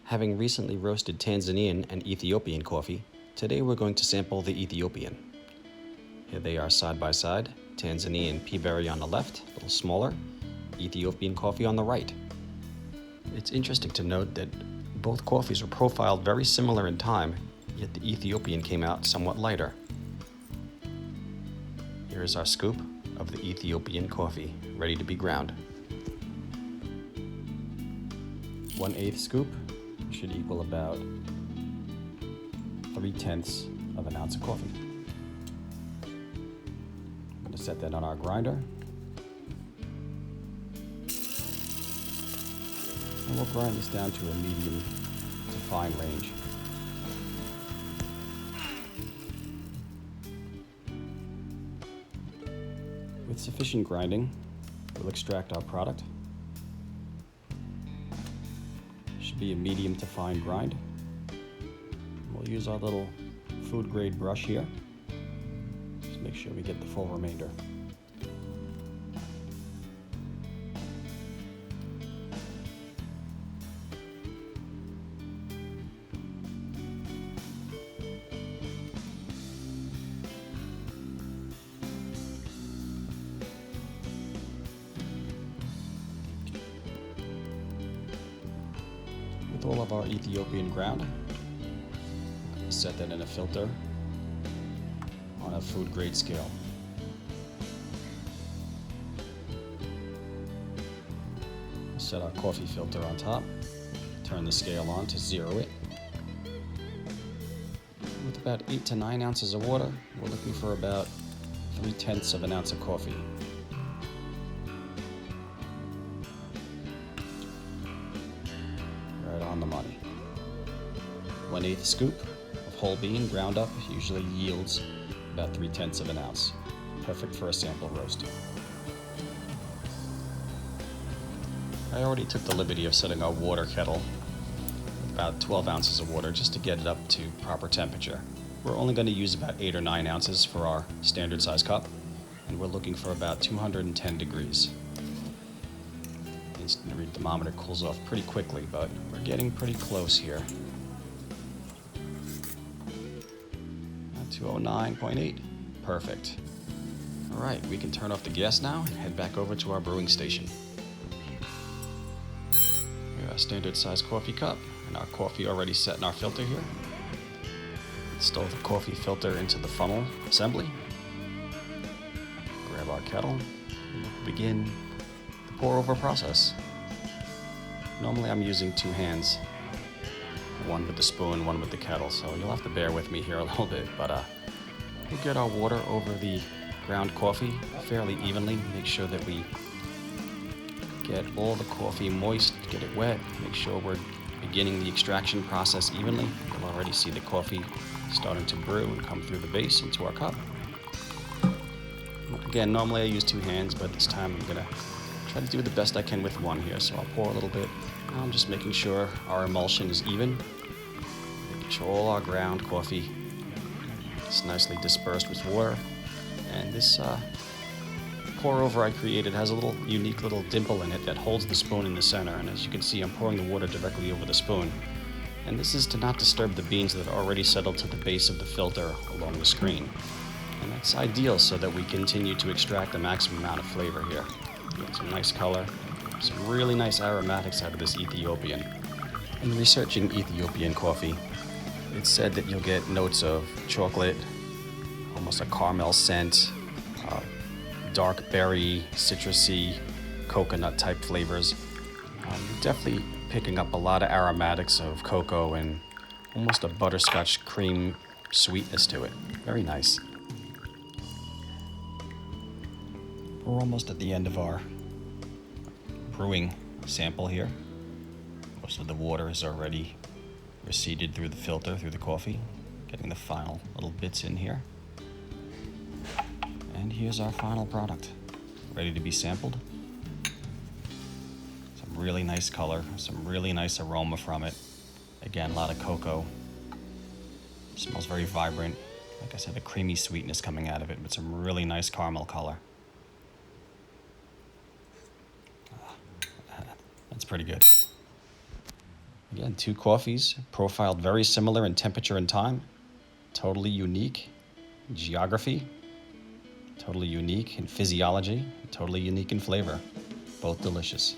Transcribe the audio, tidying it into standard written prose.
Having recently roasted Tanzanian and Ethiopian coffee, today we're going to sample the Ethiopian. Here they are side by side, Tanzanian pea berry on the left, a little smaller, Ethiopian coffee on the right. It's interesting to note that both coffees were profiled very similar in time, yet the Ethiopian came out somewhat lighter. Here is our scoop of the Ethiopian coffee, ready to be ground. 1/8 scoop should equal about 3/10 of an ounce of coffee. I'm going to set that on our grinder. And we'll grind this down to a medium to fine range. With sufficient grinding, we'll extract our product. Should be a medium to fine grind. We'll use our little food grade brush here. Just make sure we get the full remainder. With all of our Ethiopian ground, set that in a filter on a food grade scale. Set our coffee filter on top, turn the scale on to zero it. With about 8 to 9 ounces of water, we're looking for about 3/10 of an ounce of coffee. Right on the money. 1/8 scoop of whole bean ground up usually yields about 3/10 of an ounce. Perfect for a sample roast. I already took the liberty of setting our water kettle with about 12 ounces of water just to get it up to proper temperature. We're only going to use about 8 or 9 ounces for our standard size cup, and we're looking for about 210 degrees. Instant read thermometer cools off pretty quickly, but we're getting pretty close here. 209.8. Perfect. All right, we can turn off the gas now and head back over to our brewing station. We have our standard size coffee cup and our coffee already set in our filter here. Install the coffee filter into the funnel assembly. Grab our kettle and we'll begin the pour over process. Normally I'm using 2 hands. One with the spoon, one with the kettle, so you'll have to bear with me here a little bit, but we'll get our water over the ground coffee fairly evenly. Make sure that we get all the coffee moist, get it wet, make sure we're beginning the extraction process evenly. You'll already see the coffee starting to brew and come through the base into our cup. Again, normally I use 2 hands, but this time I'm gonna try to do the best I can with one here, so I'll pour a little bit. I'm just making sure our emulsion is even. Making sure all our ground coffee is nicely dispersed with water. And this pour over I created has a little unique little dimple in it that holds the spoon in the center. And as you can see, I'm pouring the water directly over the spoon. And this is to not disturb the beans that are already settled to the base of the filter along the screen. And that's ideal so that we continue to extract the maximum amount of flavor here. Get some nice color. Some really nice aromatics out of this Ethiopian. In researching Ethiopian coffee, it's said that you'll get notes of chocolate, almost a caramel scent, dark berry, citrusy, coconut type flavors. Definitely picking up a lot of aromatics of cocoa and almost a butterscotch cream sweetness to it. Very nice. We're almost at the end of our brewing sample here. Most of the water is already receded through the filter, through the coffee. Getting the final little bits in here. And here's our final product, ready to be sampled. Some really nice color, some really nice aroma from it. Again, a lot of cocoa. Smells very vibrant. Like I said, a creamy sweetness coming out of it, but some really nice caramel color. That's pretty good. Again, two coffees profiled very similar in temperature and time, totally unique in geography, totally unique in physiology, totally unique in flavor. Both delicious.